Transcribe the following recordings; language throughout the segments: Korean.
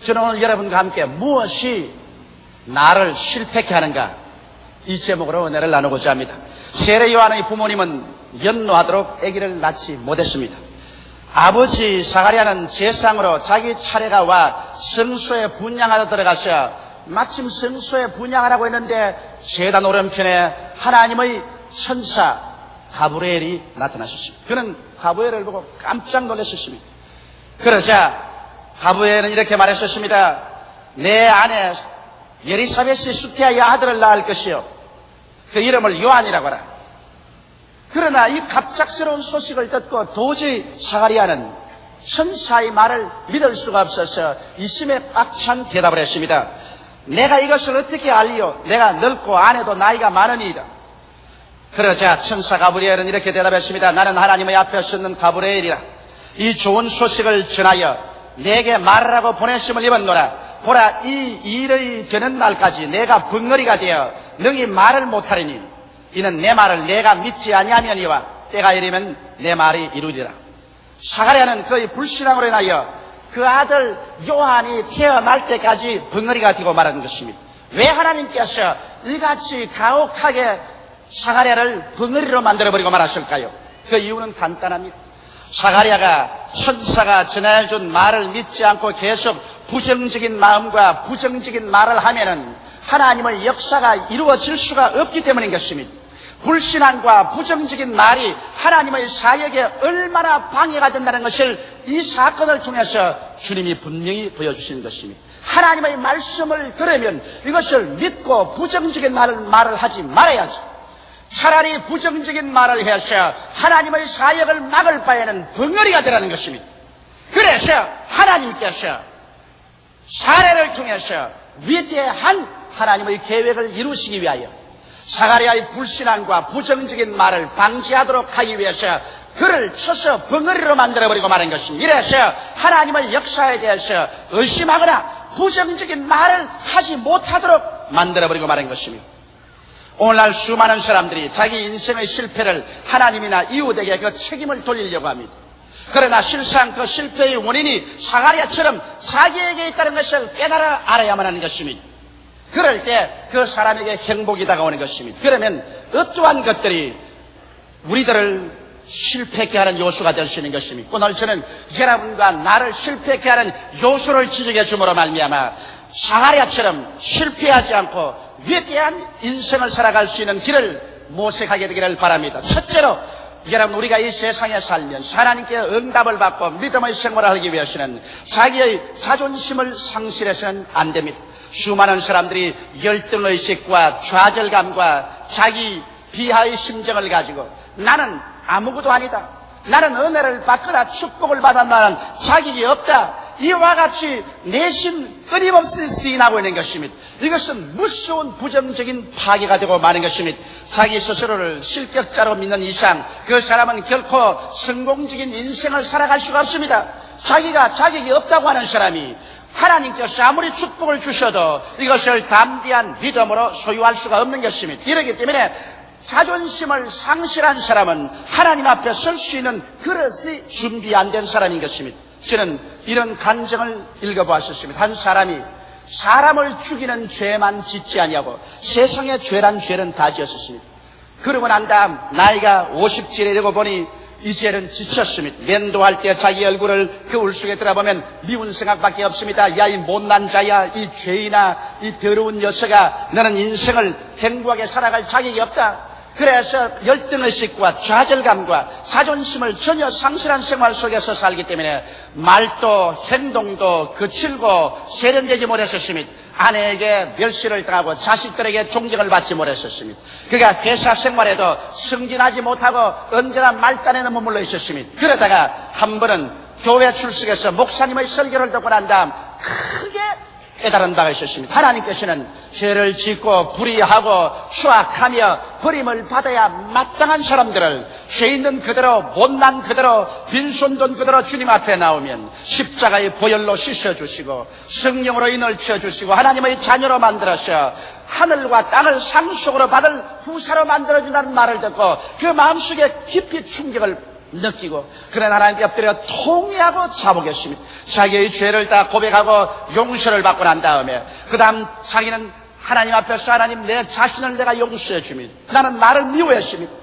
저는 오늘 여러분과 함께 무엇이 나를 실패케 하는가, 이 제목으로 은혜를 나누고자 합니다. 세례 요한의 부모님은 연노하도록 아기를 낳지 못했습니다. 아버지 사가랴는 제상으로 자기 차례가 와 성소에 분향하러 들어가서 마침 성소에 분향하라고 했는데 제단 오른편에 하나님의 천사 가브리엘이 나타나셨습니다. 그는 가브리엘을 보고 깜짝 놀랐었습니다. 그러자 가브리엘은 이렇게 말했었습니다. 내 아내 엘리사벳이 수태하여 아들을 낳을 것이요, 그 이름을 요한이라고 하라. 그러나 이 갑작스러운 소식을 듣고 도저히 사가랴는 천사의 말을 믿을 수가 없어서 이심에 꽉 찬 대답을 했습니다. 내가 이것을 어떻게 알리요? 내가 늙고 아내도 나이가 많으니이다. 그러자 천사 가브리엘은 이렇게 대답했습니다. 나는 하나님의 앞에 섰는 가브리엘이라. 이 좋은 소식을 전하여 내게 말하라고 보내심을 입었노라. 보라, 이 일이 되는 날까지 내가 벙어리가 되어 능히 말을 못하리니 이는 내 말을 내가 믿지 아니하면이와 때가 이르면 내 말이 이루리라. 사가랴는 그의 불신앙으로 인하여 그 아들 요한이 태어날 때까지 벙어리가 되고 말하는 것입니다. 왜 하나님께서 이같이 가혹하게 사가랴를 벙어리로 만들어버리고 말하실까요? 그 이유는 간단합니다. 사가랴가 천사가 전해준 말을 믿지 않고 계속 부정적인 마음과 부정적인 말을 하면은 하나님의 역사가 이루어질 수가 없기 때문인 것입니다. 불신앙과 부정적인 말이 하나님의 사역에 얼마나 방해가 된다는 것을 이 사건을 통해서 주님이 분명히 보여주시는 것입니다. 하나님의 말씀을 들으면 이것을 믿고 부정적인 말을 하지 말아야죠. 차라리 부정적인 말을 해서 하나님의 사역을 막을 바에는 벙어리가 되라는 것입니다. 그래서 하나님께서 사례를 통해서 위대한 하나님의 계획을 이루시기 위하여 사가랴의 불신앙과 부정적인 말을 방지하도록 하기 위해서 그를 쳐서 벙어리로 만들어버리고 말한 것입니다. 이래서 하나님의 역사에 대해서 의심하거나 부정적인 말을 하지 못하도록 만들어버리고 말한 것입니다. 오늘날 수많은 사람들이 자기 인생의 실패를 하나님이나 이웃에게 그 책임을 돌리려고 합니다. 그러나 실상 그 실패의 원인이 사가랴처럼 자기에게 있다는 것을 깨달아 알아야만 하는 것입니다. 그럴 때 그 사람에게 행복이 다가오는 것입니다. 그러면 어떠한 것들이 우리들을 실패케 하는 요소가 될 수 있는 것입니다. 오늘 저는 여러분과 나를 실패케 하는 요소를 지적해 줌으로 말미암아 사가랴처럼 실패하지 않고 위대한 인생을 살아갈 수 있는 길을 모색하게 되기를 바랍니다. 첫째로 여러분, 우리가 이 세상에 살면서 하나님께 응답을 받고 믿음의 생활을 하기 위해서는 자기의 자존심을 상실해서는 안 됩니다. 수많은 사람들이 열등의식과 좌절감과 자기 비하의 심정을 가지고 나는 아무것도 아니다, 나는 은혜를 받거나 축복을 받았나는 자격이 없다, 이와 같이 내심 끊임없이 시인하고 있는 것입니다. 이것은 무서운 부정적인 파괴가 되고 마는 것입니다. 자기 스스로를 실격자로 믿는 이상 그 사람은 결코 성공적인 인생을 살아갈 수가 없습니다. 자기가 자격이 없다고 하는 사람이 하나님께서 아무리 축복을 주셔도 이것을 담대한 믿음으로 소유할 수가 없는 것입니다. 이렇기 때문에 자존심을 상실한 사람은 하나님 앞에 설 수 있는 그릇이 준비 안 된 사람인 것입니다. 저는 이런 간증을 읽어보았습니다. 한 사람이 사람을 죽이는 죄만 짓지 아니하고 세상의 죄란 죄는 다 지었습니다. 그러고 난 다음 나이가 50쯤에 되고 보니 이제는 지쳤습니다. 면도할 때 자기 얼굴을 거울 속에 들어보면 미운 생각밖에 없습니다. 야, 이 못난 자야, 이 죄인아, 이 더러운 녀석아, 너는 인생을 행복하게 살아갈 자격이 없다. 그래서 열등의식과 좌절감과 자존심을 전혀 상실한 생활 속에서 살기 때문에 말도 행동도 거칠고 세련되지 못했었습니다. 아내에게 멸시를 당하고 자식들에게 존경을 받지 못했었습니다. 그가 회사 생활에도 승진하지 못하고 언제나 말단에는 머물러 있었습니다. 그러다가 한 번은 교회 출석에서 목사님의 설교를 듣고 난 다음 크게 깨달은 바가 있었습니다. 하나님께서는 죄를 짓고 불의하고 추악하며 버림을 받아야 마땅한 사람들을 죄 있는 그대로 못난 그대로 빈손돈 그대로 주님 앞에 나오면 십자가의 보혈로 씻어주시고 성령으로 인을 치어주시고 하나님의 자녀로 만들어서 하늘과 땅을 상속으로 받을 후사로 만들어준다는 말을 듣고 그 마음속에 깊이 충격을 느끼고 그런 하나님께 엎드려 통회하고 자복했습니다. 자기의 죄를 다 고백하고 용서를 받고 난 다음에 그 다음 자기는 하나님 앞에서 하나님 내 자신을 내가 용서해 줍니다. 나는 나를 미워했습니다.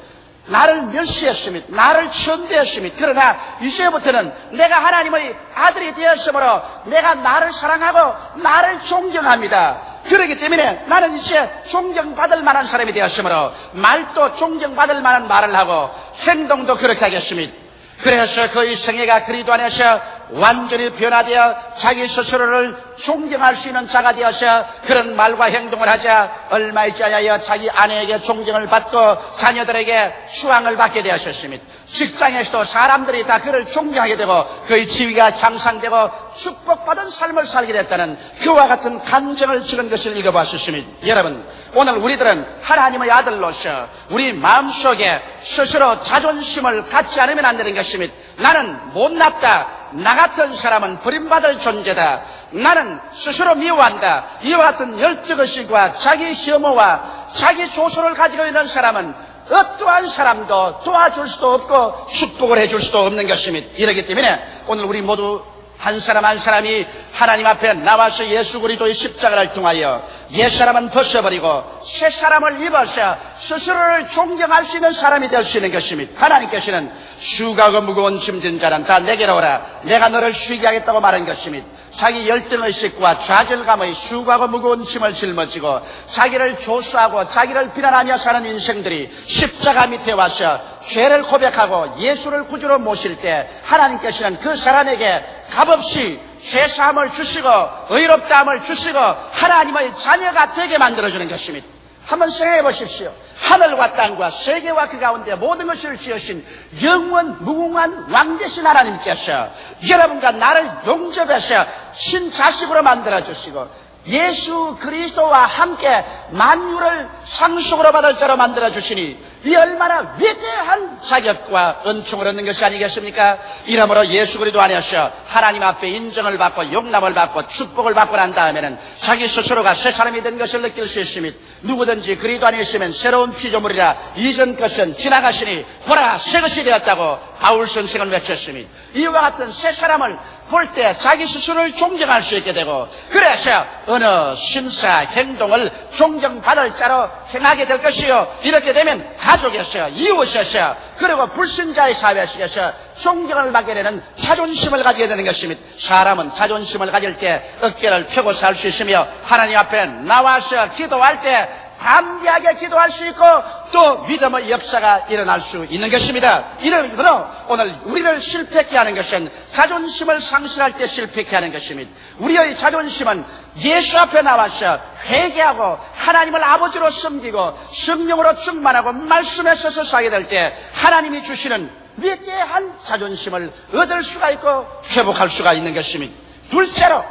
나를 멸시했습니다. 나를 천대했습니다. 그러나 이제부터는 내가 하나님의 아들이 되었으므로 내가 나를 사랑하고 나를 존경합니다. 그렇기 때문에 나는 이제 존경받을 만한 사람이 되었으므로 말도 존경받을 만한 말을 하고 행동도 그렇게 하겠습니다. 그래서 그의 생애가 그리스도 안에서 완전히 변화되어 자기 스스로를 존경할 수 있는 자가 되어서 그런 말과 행동을 하자 얼마 있지 않아요 자기 아내에게 존경을 받고 자녀들에게 수왕을 받게 되었습니다. 직장에서도 사람들이 다 그를 존경하게 되고 그의 지위가 향상되고 축복받은 삶을 살게 됐다는 그와 같은 간증을 적은 것을 읽어봤습니다. 여러분, 오늘 우리들은 하나님의 아들로서 우리 마음속에 스스로 자존심을 갖지 않으면 안 되는 것입니다. 나는 못났다. 나 같은 사람은 버림받을 존재다. 나는 스스로 미워한다. 이와 같은 열정의식과 자기 혐오와 자기 조소를 가지고 있는 사람은 어떠한 사람도 도와줄 수도 없고 축복을 해줄 수도 없는 것입니다. 이렇기 때문에 오늘 우리 모두 한 사람 한 사람이 하나님 앞에 나와서 예수 그리스도의 십자가를 통하여 옛사람은 벗어버리고 새 사람을 입어서 스스로를 존경할 수 있는 사람이 될 수 있는 것입니다. 하나님께서는 수고하고 무거운 짐진 자는 다 내게로 오라. 내가 너를 쉬게 하겠다고 말한 것입니다. 자기 열등의식과 좌절감의 수고하고 무거운 짐을 짊어지고 자기를 조수하고 자기를 비난하며 사는 인생들이 십자가 밑에 와서 죄를 고백하고 예수를 구주로 모실 때 하나님께서는 그 사람에게 값없이 죄사함을 주시고 의롭다함을 주시고 하나님의 자녀가 되게 만들어주는 것입니다. 한번 생각해 보십시오. 하늘과 땅과 세계와 그 가운데 모든 것을 지으신 영원 무궁한 왕 되신 하나님께서 여러분과 나를 용접해서 신자식으로 만들어주시고 예수 그리스도와 함께 만유를 상속으로 받을 자로 만들어주시니 이 얼마나 위대한 자격과 은총을 얻는 것이 아니겠습니까? 이러므로 예수 그리스도 안에서 하나님 앞에 인정을 받고 용납을 받고 축복을 받고 난 다음에는 자기 스스로가 새 사람이 된 것을 느낄 수 있습니다. 누구든지 그리스도 안에 있으면 새로운 피조물이라 이전 것은 지나가시니 보라 새 것이 되었다고 바울 선생은 외쳤습니다. 이와 같은 새 사람을 볼 때 자기 스스로를 존경할 수 있게 되고 그래서 어느 심사 행동을 존경받을 자로 행하게 될 것이요 이렇게 되면 가족에서 이웃에서 그리고 불신자의 사회에서 존경을 받게 되는 자존심을 가지게 되는 것입니다. 사람은 자존심을 가질 때 어깨를 펴고 살 수 있으며 하나님 앞에 나와서 기도할 때 담대하게 기도할 수 있고 또 믿음의 역사가 일어날 수 있는 것입니다. 이러므로 오늘 우리를 실패케 하는 것은 자존심을 상실할 때 실패케 하는 것입니다. 우리의 자존심은 예수 앞에 나와서 회개하고 하나님을 아버지로 섬기고 성령으로 충만하고 말씀에 서서 살게 될 때 하나님이 주시는 위대한 자존심을 얻을 수가 있고 회복할 수가 있는 것입니다. 둘째로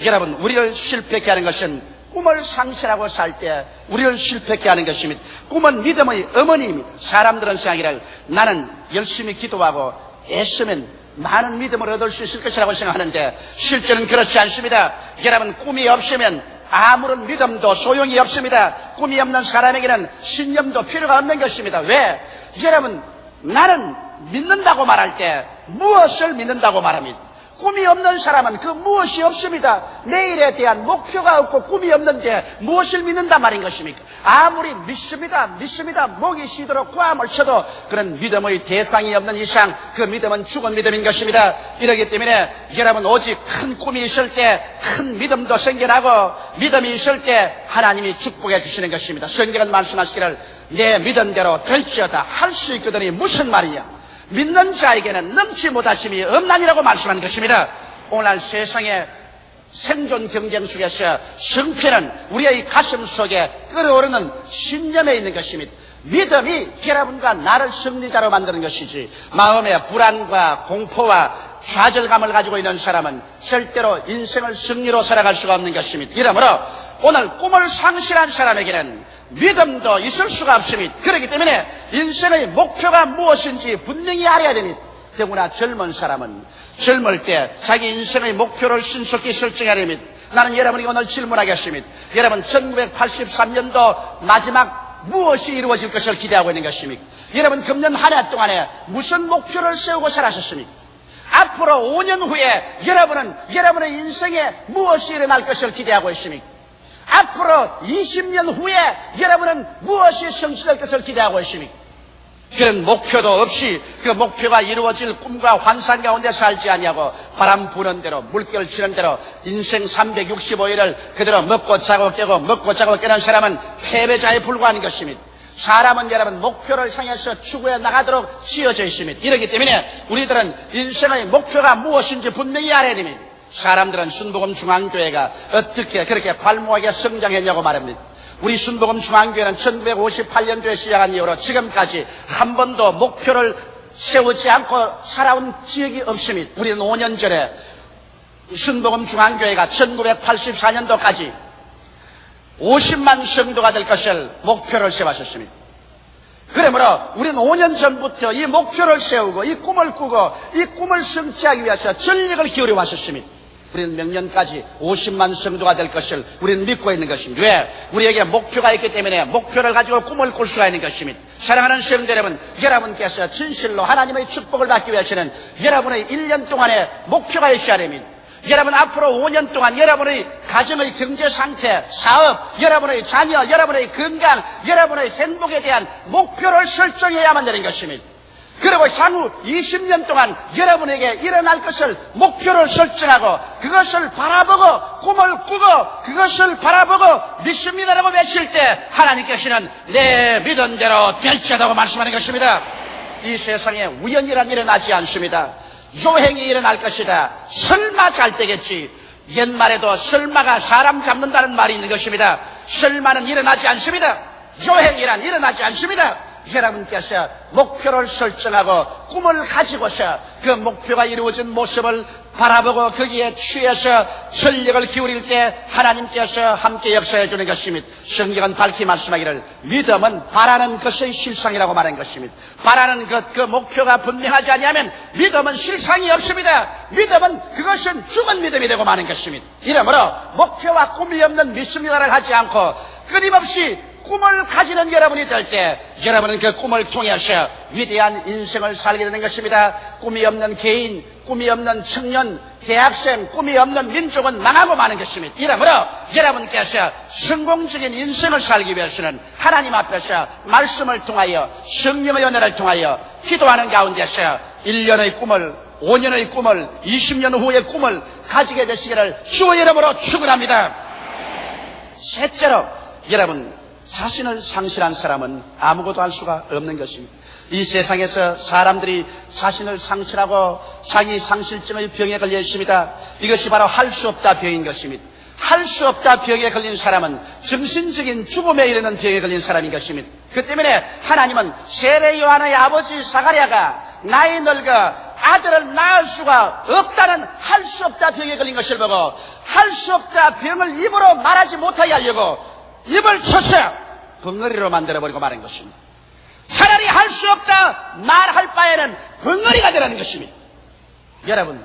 여러분 우리를 실패케 하는 것은 꿈을 상실하고 살 때 우리를 실패케 하는 것입니다. 꿈은 믿음의 어머니입니다. 사람들은 생각하기를 나는 열심히 기도하고 애쓰면 많은 믿음을 얻을 수 있을 것이라고 생각하는데 실제는 그렇지 않습니다. 여러분 꿈이 없으면 아무런 믿음도 소용이 없습니다. 꿈이 없는 사람에게는 신념도 필요가 없는 것입니다. 왜? 여러분 나는 믿는다고 말할 때 무엇을 믿는다고 말합니다. 꿈이 없는 사람은 그 무엇이 없습니다. 내일에 대한 목표가 없고 꿈이 없는데 무엇을 믿는단 말인 것입니까? 아무리 믿습니다 목이 쉬도록 고함을 쳐도 그런 믿음의 대상이 없는 이상 그 믿음은 죽은 믿음인 것입니다. 이러기 때문에 여러분 오직 큰 꿈이 있을 때 큰 믿음도 생겨나고 믿음이 있을 때 하나님이 축복해 주시는 것입니다. 성경은 말씀하시기를 내 믿은 대로 될지어다 할 수 있거든이 무슨 말이냐? 믿는 자에게는 넘치 못하심이 없나니라고 말씀하는 것입니다. 오늘날 세상의 생존 경쟁 속에서 성패는 우리의 가슴 속에 끓어오르는 신념에 있는 것입니다. 믿음이 여러분과 나를 승리자로 만드는 것이지 마음의 불안과 공포와 좌절감을 가지고 있는 사람은 절대로 인생을 승리로 살아갈 수가 없는 것입니다. 이러므로 오늘 꿈을 상실한 사람에게는 믿음도 있을 수가 없습니다. 그렇기 때문에 인생의 목표가 무엇인지 분명히 알아야 됩니다. 더구나 젊은 사람은 젊을 때 자기 인생의 목표를 신속히 설정해야 됩니다. 나는 여러분에게 오늘 질문하겠습니다. 여러분 1983년도 마지막 무엇이 이루어질 것을 기대하고 있는 것입니까? 여러분, 금년 한 해 동안에 무슨 목표를 세우고 살았습니까? 앞으로 5년 후에 여러분은 여러분의 인생에 무엇이 일어날 것을 기대하고 있습니까? 앞으로 20년 후에 여러분은 무엇이 성취될 것을 기대하고 있습니까? 그런 목표도 없이 그 목표가 이루어질 꿈과 환상 가운데 살지 아니하고 바람 부는 대로 물결 치는 대로 인생 365일을 그대로 먹고 자고 깨고 먹고 자고 깨는 사람은 패배자에 불과한 것입니다. 사람은 여러분 목표를 향해서 추구해 나가도록 지어져 있습니다. 이렇기 때문에 우리들은 인생의 목표가 무엇인지 분명히 알아야 됩니다. 사람들은 순복음 중앙교회가 어떻게 그렇게 발모하게 성장했냐고 말합니다. 우리 순복음 중앙교회는 1958년도에 시작한 이후로 지금까지 한 번도 목표를 세우지 않고 살아온 지역이 없습니다. 우리는 5년 전에 순복음 중앙교회가 1984년도까지 50만 성도가 될 것을 목표를 세웠습니다. 그러므로 우리는 5년 전부터 이 목표를 세우고 이 꿈을 꾸고 이 꿈을 성취하기 위해서 전력을 기울여 왔었습니다. 우리는 명년까지 50만 성도가 될 것을 우리는 믿고 있는 것입니다. 왜? 우리에게 목표가 있기 때문에 목표를 가지고 꿈을 꿀 수가 있는 것입니다. 사랑하는 성도 여러분, 여러분께서 진실로 하나님의 축복을 받기 위해서는 여러분의 1년 동안의 목표가 있어야 됩니다. 여러분 앞으로 5년 동안 여러분의 가정의 경제 상태, 사업, 여러분의 자녀, 여러분의 건강, 여러분의 행복에 대한 목표를 설정해야만 되는 것입니다. 그리고 향후 20년 동안 여러분에게 일어날 것을 목표를 설정하고 그것을 바라보고 꿈을 꾸고 그것을 바라보고 믿습니다라고 외칠 때 하나님께서는 내 믿은 대로 될지어다고 말씀하는 것입니다. 이 세상에 우연이란 일어나지 않습니다. 요행이 일어날 것이다. 설마 잘 되겠지. 옛말에도 설마가 사람 잡는다는 말이 있는 것입니다. 설마는 일어나지 않습니다. 요행이란 일어나지 않습니다. 여러분께서 목표를 설정하고 꿈을 가지고서 그 목표가 이루어진 모습을 바라보고 거기에 취해서 전력을 기울일 때 하나님께서 함께 역사해 주는 것입니다. 성경은 밝히 말씀하기를 믿음은 바라는 것의 실상이라고 말한 것입니다. 바라는 것, 그 목표가 분명하지 아니하면 믿음은 실상이 없습니다. 믿음은 그것은 죽은 믿음이 되고 마는 것입니다. 이러므로 목표와 꿈이 없는 믿습니다를 하지 않고 끊임없이 꿈을 가지는 여러분이 될 때 여러분은 그 꿈을 통해서 위대한 인생을 살게 되는 것입니다. 꿈이 없는 개인, 꿈이 없는 청년, 대학생, 꿈이 없는 민족은 망하고 마는 것입니다. 이러므로 여러분께서 성공적인 인생을 살기 위해서는 하나님 앞에서 말씀을 통하여 성령의 은혜를 통하여 기도하는 가운데서 1년의 꿈을, 5년의 꿈을, 20년 후의 꿈을 가지게 되시기를 주의 이름으로 축원합니다. 셋째로 여러분, 자신을 상실한 사람은 아무것도 할 수가 없는 것입니다. 이 세상에서 사람들이 자신을 상실하고 자기 상실증의 병에 걸려 있습니다. 이것이 바로 할 수 없다 병인 것입니다. 할 수 없다 병에 걸린 사람은 정신적인 죽음에 이르는 병에 걸린 사람인 것입니다. 그 때문에 하나님은 세례 요한의 아버지 사가랴가 나이 늙어 아들을 낳을 수가 없다는 할 수 없다 병에 걸린 것을 보고 할 수 없다 병을 입으로 말하지 못하게 하려고 입을 쳐서 벙어리로 만들어버리고 마는 것입니다. 차라리 할 수 없다 말할 바에는 벙어리가 되라는 것입니다. 여러분,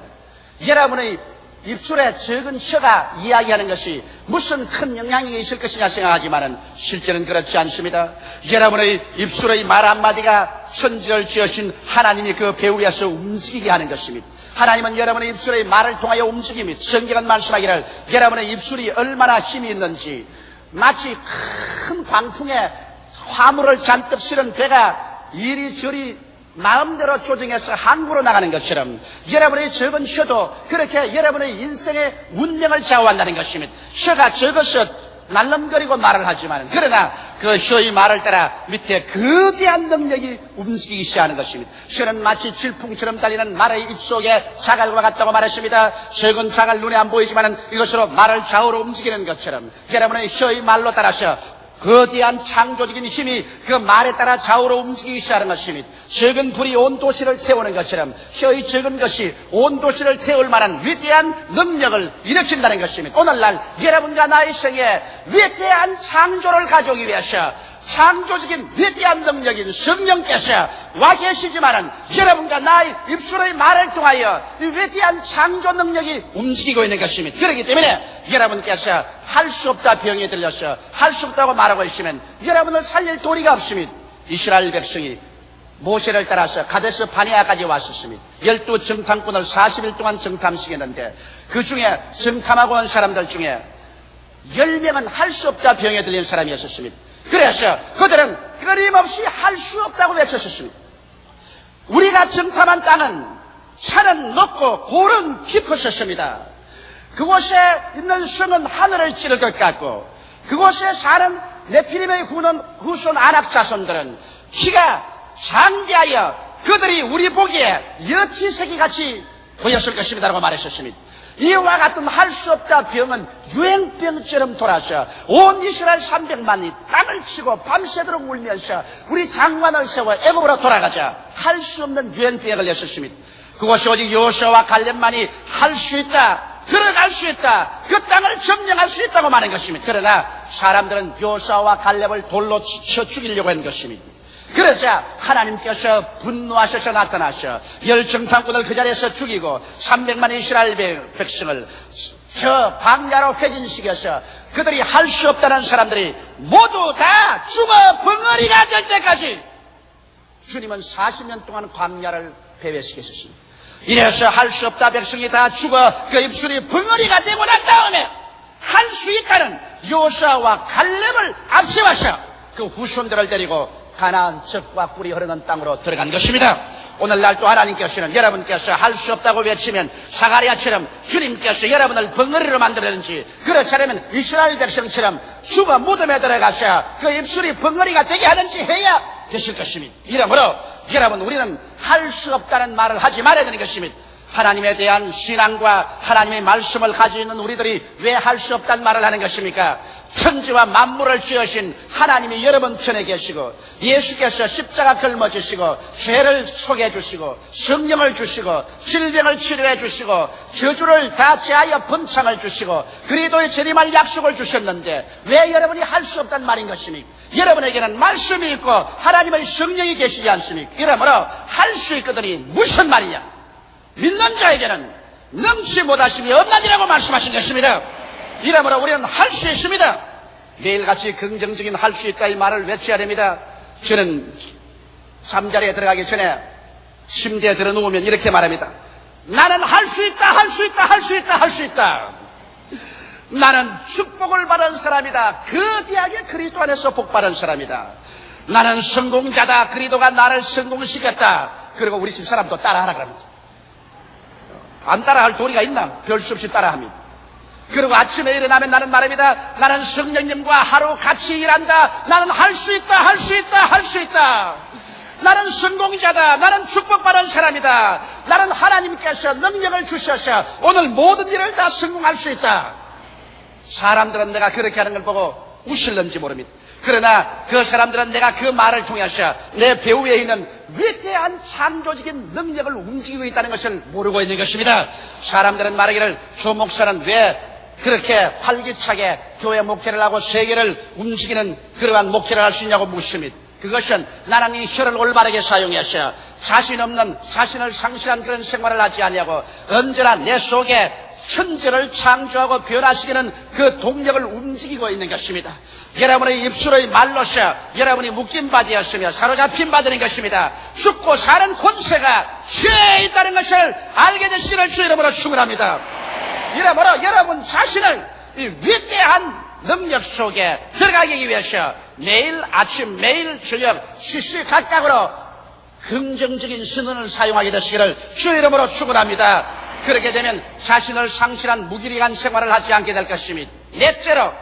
여러분의 입술에 적은 혀가 이야기하는 것이 무슨 큰 영향이 있을 것이냐 생각하지만 실제는 그렇지 않습니다. 여러분의 입술의 말 한마디가 천지를 지으신 하나님이 그 배후에서 움직이게 하는 것입니다. 하나님은 여러분의 입술의 말을 통하여 움직입니다. 성경은 말씀하기를 여러분의 입술이 얼마나 힘이 있는지 마치 큰 광풍에 화물을 잔뜩 실은 배가 이리저리 마음대로 조정해서 항구로 나가는 것처럼 여러분의 적은 혀도 그렇게 여러분의 인생의 운명을 좌우한다는 것입니다. 혀가 적어서 날름거리고 말을 하지만 그러나 그 혀의 말을 따라 밑에 거대한 능력이 움직이기 시작하는 것입니다. 혀는 마치 질풍처럼 달리는 말의 입속에 자갈과 같다고 말했습니다. 적은 자갈 눈에 안 보이지만 이것으로 말을 좌우로 움직이는 것처럼 여러분의 혀의 말로 따라서 거대한 창조적인 힘이 그 말에 따라 좌우로 움직이기 시작하는 것입니다. 적은 불이 온 도시를 태우는 것처럼 혀의 적은 것이 온 도시를 태울 만한 위대한 능력을 일으킨다는 것입니다. 오늘날 여러분과 나의 생에 위대한 창조를 가져오기 위해서 창조적인 위대한 능력인 성령께서 와 계시지만은 여러분과 나의 입술의 말을 통하여 이 위대한 창조 능력이 움직이고 있는 것입니다. 그렇기 때문에 여러분께서 할 수 없다 병에 들려서 할 수 없다고 말하고 있으면 여러분을 살릴 도리가 없습니다. 이스라엘 백성이 모세를 따라서 가데스 바네아까지 왔었습니다. 12 정탐꾼을 40일 동안 정탐시켰는데 그 중에 정탐하고 온 사람들 중에 10명은 할 수 없다 병에 들린 사람이었습니다. 그래서 그들은 끊임없이 할 수 없다고 외쳤었습니다. 우리가 정탐한 땅은 산은 높고 골은 깊었었습니다. 그곳에 있는 성은 하늘을 찌를 것 같고 그곳에 사는 네피림의 후손 아낙 자손들은 키가 장대하여 그들이 우리 보기에 여치새끼같이 보였을 것입니다 라고 말했었습니다. 이와 같은 할 수 없다 병은 유행병처럼 돌아서 온 이스라엘 300만이 땅을 치고 밤새도록 울면서 우리 장관을 세워 애굽으로 돌아가자 할 수 없는 유행병에 걸렸었습니다. 그것이 오직 여호수아와 갈렙만이 할 수 있다, 들어갈 수 있다, 그 땅을 점령할 수 있다고 말하는 것입니다. 그러나 사람들은 여호수아와 갈렙을 돌로 쳐 죽이려고 하는 것입니다. 그러자 하나님께서 분노하셔서 나타나셔 열정탐꾼을 그 자리에서 죽이고 300만 이스라엘 백성을 저 광야로 회진시켜서 그들이 할 수 없다는 사람들이 모두 다 죽어 벙어리가 될 때까지 주님은 40년 동안 광야를 배회시켰습니다. 이래서 할 수 없다 백성이 다 죽어 그 입술이 벙어리가 되고 난 다음에 할 수 있다는 여호수아와 갈렙을 앞세워서 그 후손들을 데리고 가나안 젖과 꿀이 흐르는 땅으로 들어간 것입니다. 오늘날 또 하나님께서는 여러분께서 할 수 없다고 외치면 사가랴처럼 주님께서 여러분을 벙어리로 만들었는지 그렇지 않으면 이스라엘 백성처럼 죽어 무덤에 들어가서 그 입술이 벙어리가 되게 하든지 해야 되실 것입니다. 이러므로 여러분 우리는 할 수 없다는 말을 하지 말아야 되는 것입니다. 하나님에 대한 신앙과 하나님의 말씀을 가지고 있는 우리들이 왜 할 수 없다는 말을 하는 것입니까? 천지와 만물을 지으신 하나님이 여러분 편에 계시고 예수께서 십자가 걸머지시고 죄를 속해 주시고 성령을 주시고 질병을 치료해 주시고 저주를 다 제하여 번창을 주시고 그리스도의 재림할 약속을 주셨는데 왜 여러분이 할 수 없다는 말인 것입니까? 여러분에게는 말씀이 있고 하나님의 성령이 계시지 않습니까? 이러므로 할 수 있거든이 무슨 말이냐? 믿는 자에게는 능치 못하심이 없나니라고 말씀하신 것입니다. 이러므로 우리는 할 수 있습니다. 매일같이 긍정적인 할 수 있다 이 말을 외쳐야 됩니다. 저는 잠자리에 들어가기 전에 침대에 들어 누우면 이렇게 말합니다. 나는 할 수 있다, 할 수 있다, 할 수 있다, 할 수 있다. 나는 축복을 받은 사람이다. 그 대학에 그리스도 안에서 복 받은 사람이다. 나는 성공자다. 그리스도가 나를 성공시켰다. 그리고 우리 집 사람도 따라하라 그럽니다. 안 따라할 도리가 있나? 별 수 없이 따라합니다. 그리고 아침에 일어나면 나는 말합니다. 나는 성령님과 하루 같이 일한다. 나는 할 수 있다, 할 수 있다, 할 수 있다. 나는 성공자다. 나는 축복받은 사람이다. 나는 하나님께서 능력을 주셔서 오늘 모든 일을 다 성공할 수 있다. 사람들은 내가 그렇게 하는 걸 보고 웃을는지 모릅니다. 그러나 그 사람들은 내가 그 말을 통해서 내 배후에 있는 위대한 창조적인 능력을 움직이고 있다는 것을 모르고 있는 것입니다. 사람들은 말하기를 조 목사는 왜 그렇게 활기차게 교회 목회를 하고 세계를 움직이는 그러한 목회를 할 수 있냐고 묻습니다. 그것은 나는 이 혀를 올바르게 사용해서 자신 없는 자신을 상실한 그런 생활을 하지 않냐고 언제나 내 속에 천재를 창조하고 변화시키는 그 동력을 움직이고 있는 것입니다. 여러분의 입술의 말로서 여러분이 묶임받으셨으며 사로잡힌 받는 것입니다. 죽고 사는 권세가 혀에 있다는 것을 알게 되시기를 주 이름으로 축원합니다. 이러므로 여러분 자신을 이 위대한 능력 속에 들어가기 위해서 매일 아침 매일 저녁 시시각각으로 긍정적인 신언을 사용하게 되시기를 주 이름으로 축원합니다. 그렇게 되면 자신을 상실한 무기력한 생활을 하지 않게 될 것입니다. 넷째로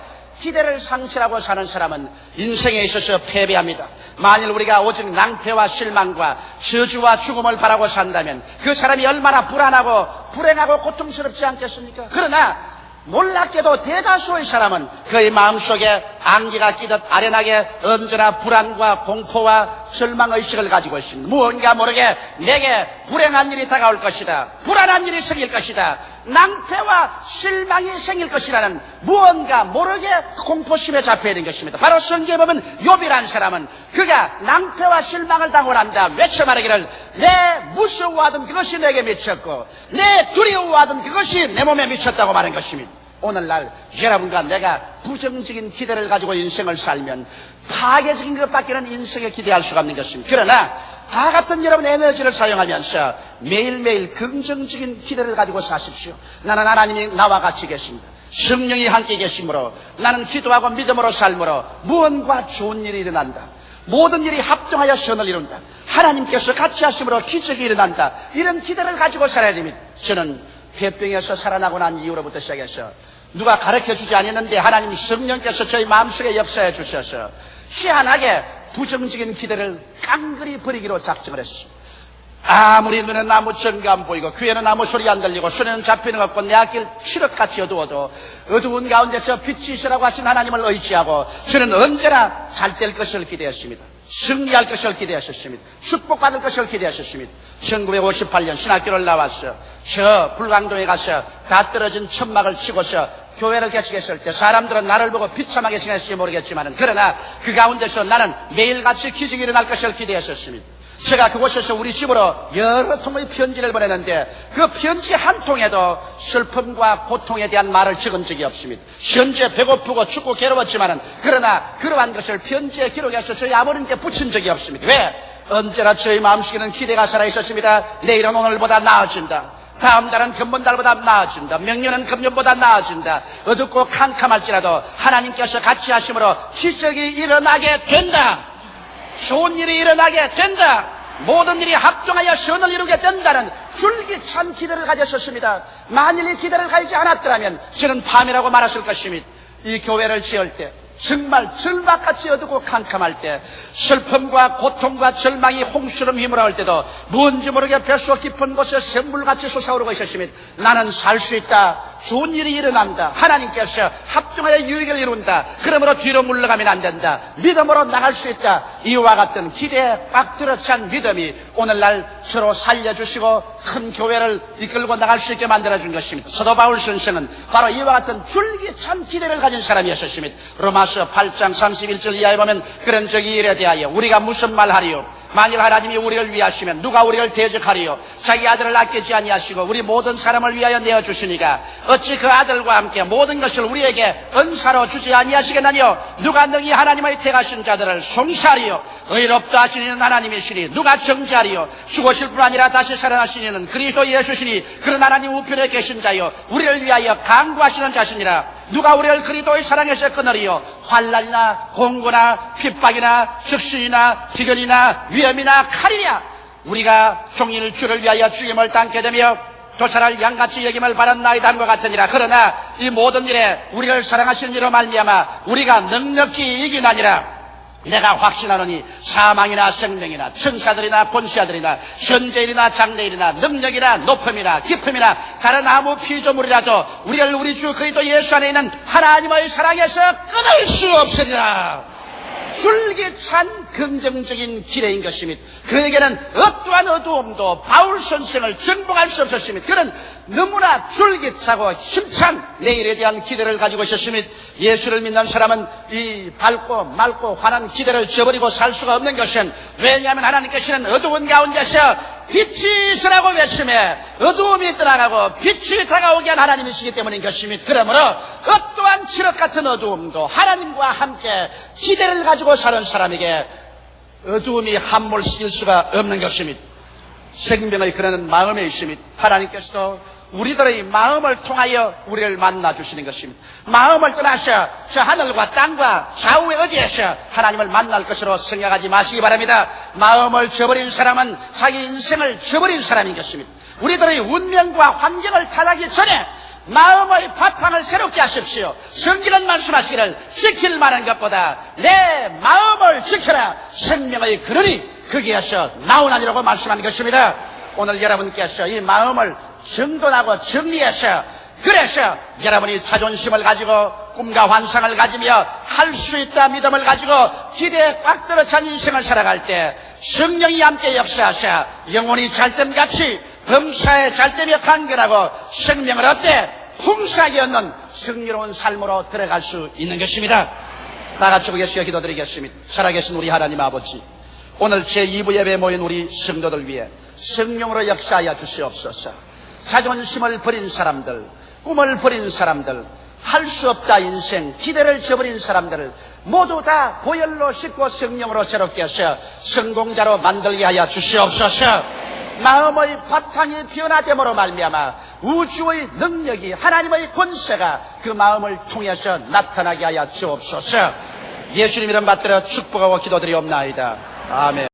기대를 상실하고 사는 사람은 인생에 있어서 패배합니다. 만일 우리가 오직 낭패와 실망과 저주와 죽음을 바라고 산다면 그 사람이 얼마나 불안하고 불행하고 고통스럽지 않겠습니까? 그러나 놀랍게도 대다수의 사람은 그의 마음속에 안개가 끼듯 아련하게 언제나 불안과 공포와 절망의식을 가지고 있습니다. 무언가 모르게 내게 불행한 일이 다가올 것이다, 불안한 일이 생길 것이다, 낭패와 실망이 생길 것이라는 무언가 모르게 공포심에 잡혀 있는 것입니다. 바로 성경에 보면 욥이라는 사람은 그가 낭패와 실망을 당하고 난다 외쳐 말하기를 내 무서워하던 그것이 내게 미쳤고 내 두려워하던 그것이 내 몸에 미쳤다고 말한 것입니다. 오늘날 여러분과 내가 부정적인 기대를 가지고 인생을 살면 파괴적인 것밖에는 인생에 기대할 수가 없는 것입니다. 그러나 다 같은 여러분 에너지를 사용하면서 매일매일 긍정적인 기대를 가지고 사십시오. 나는 하나님이 나와 같이 계십니다. 성령이 함께 계심으로 나는 기도하고 믿음으로 삶으로 무언가 좋은 일이 일어난다. 모든 일이 합동하여 선을 이룬다. 하나님께서 같이 하심으로 기적이 일어난다. 이런 기대를 가지고 살아야 됩니다. 저는 폐병에서 살아나고 난 이후로부터 시작해서 누가 가르쳐주지 않았는데 하나님 성령께서 저희 마음속에 역사해 주셔서 희한하게 부정적인 기대를 깡그리 버리기로 작정을 했습니다. 아무리 눈에 아무 증거 안 보이고 귀에는 아무 소리 안 들리고 손에는 잡히는 것 없고 내 앞길 칠흑같이 어두워도 어두운 가운데서 빛이 있으라고 하신 하나님을 의지하고 저는 언제나 잘 될 것을 기대했습니다. 승리할 것을 기대하셨습니다. 축복받을 것을 기대하셨습니다. 1958년 신학교를 나와서 저 불광동에 가서 다 떨어진 천막을 치고서 교회를 개척했을 때 사람들은 나를 보고 비참하게 생각했을지 모르겠지만 그러나 그 가운데서 나는 매일같이 기적이 일어날 것을 기대했었습니다. 제가 그곳에서 우리 집으로 여러 통의 편지를 보내는데 그 편지 한 통에도 슬픔과 고통에 대한 말을 적은 적이 없습니다. 현재 배고프고 춥고 괴로웠지만은 그러나 그러한 것을 편지에 기록해서 저희 아버님께 붙인 적이 없습니다. 왜? 언제나 저희 마음속에는 기대가 살아있었습니다. 내일은 오늘보다 나아진다. 다음 달은 금번달보다 나아진다. 명년은 금년보다 나아진다. 어둡고 캄캄할지라도 하나님께서 같이 하심으로 기적이 일어나게 된다. 좋은 일이 일어나게 된다. 모든 일이 합동하여 선을 이루게 된다는 줄기찬 기대를 가졌었습니다. 만일 이 기대를 가지지 않았더라면 저는 밤이라고 말했을 것입니다. 이 교회를 지을 때 정말 절막같이 어둡고 캄캄할 때 슬픔과 고통과 절망이 홍수처럼 휘몰아올 때도 뭔지 모르게 뱃속 깊은 곳에 샘물같이 솟아오르고 있었습니다. 나는 살 수 있다. 좋은 일이 일어난다. 하나님께서 합동하여 유익을 이룬다. 그러므로 뒤로 물러가면 안 된다. 믿음으로 나갈 수 있다. 이와 같은 기대에 꽉 들어찬 믿음이 오늘날 서로 살려주시고 큰 교회를 이끌고 나갈 수 있게 만들어준 것입니다. 사도 바울 선생은 바로 이와 같은 줄기찬 기대를 가진 사람이었습니다. 로마서 8장 31절 이하에 보면 그런 적이 일에 대하여 우리가 무슨 말 하리요? 만일 하나님이 우리를 위하시면 누가 우리를 대적하리요? 자기 아들을 아끼지 아니하시고 우리 모든 사람을 위하여 내어주시니까 어찌 그 아들과 함께 모든 것을 우리에게 은사로 주지 아니하시겠나니요? 누가 능히 하나님의 택하신 자들을 송사하리요? 의롭다 하시는 하나님이시니 누가 정죄하리요? 죽으실 뿐 아니라 다시 살아나시는 그리스도 예수시니 그런 하나님 우편에 계신 자요 우리를 위하여 강구하시는 자시니라. 누가 우리를 그리스도의 사랑에서 끊으리요? 환난이나 공고나 핍박이나 적신이나 비견이나 위험이나 칼이냐? 우리가 종일 주를 위하여 죽임을 당게 되며 도살할 양같이 여김을 받았나이다 함과 같으니라. 그러나 이 모든 일에 우리를 사랑하시는 이로 말미암아 우리가 넉넉히 이기나니라. 내가 확신하노니 사망이나 생명이나 천사들이나 권세자들이나 현재일이나 장래일이나 능력이나 높음이나 깊음이나 다른 아무 피조물이라도 우리를 우리 주 그리스도 예수 안에 있는 하나님의 사랑에서 끊을 수 없으리라. 줄기찬 긍정적인 기대인 것입니다. 그에게는 어떠한 어두움도 바울 선생을 정복할 수 없었습니다. 그는 너무나 줄기차고 힘찬 내일에 대한 기대를 가지고 있었습니다. 예수를 믿는 사람은 이 밝고 맑고 환한 기대를 저버리고 살 수가 없는 것은 왜냐하면 하나님께서는 어두운 가운데서 빛이 있으라고 외침에 어두움이 떠나가고 빛이 다가오게 한 하나님이시기 때문인 것입니다. 그러므로 어떠한 칠흑 같은 어두움도 하나님과 함께 기대를 가지고 사는 사람에게 어두움이 함몰시킬 수가 없는 것입니다. 생명의 그러는 마음에 있습니다. 하나님께서도 우리들의 마음을 통하여 우리를 만나주시는 것입니다. 마음을 떠나서 저 하늘과 땅과 좌우에 어디에서 하나님을 만날 것으로 생각하지 마시기 바랍니다. 마음을 저버린 사람은 자기 인생을 저버린 사람인 것입니다. 우리들의 운명과 환경을 타락하기 전에 마음의 바탕을 새롭게 하십시오. 성경은 말씀하시기를 지킬 만한 것보다 내 마음을 지켜라. 생명의 근원이 거기에서 나오나니라고 말씀하는 것입니다. 오늘 여러분께서 이 마음을 정돈하고 정리해서 그래서 여러분이 자존심을 가지고 꿈과 환상을 가지며 할 수 있다 믿음을 가지고 기대에 꽉 들어찬 인생을 살아갈 때 성령이 함께 역사하셔 영혼이 잘됨같이 범사에 잘됨에 간결하고 생명을 얻되 풍성하게 얻는 승리로운 삶으로 들어갈 수 있는 것입니다. 다 같이 고개시어 기도드리겠습니다. 살아계신 우리 하나님 아버지, 오늘 제2부 예배에 모인 우리 성도들 위해 성령으로 역사하여 주시옵소서. 자존심을 버린 사람들, 꿈을 버린 사람들, 할 수 없다 인생, 기대를 저버린 사람들을 모두 다 보혈로 씻고 성령으로 새롭게 하셔 성공자로 만들게 하여 주시옵소서. 마음의 바탕이 변화됨으로 말미암아 우주의 능력이 하나님의 권세가 그 마음을 통해서 나타나게 하여 주옵소서. 예수님 이름 받들어 축복하고 기도드리옵나이다. 아멘.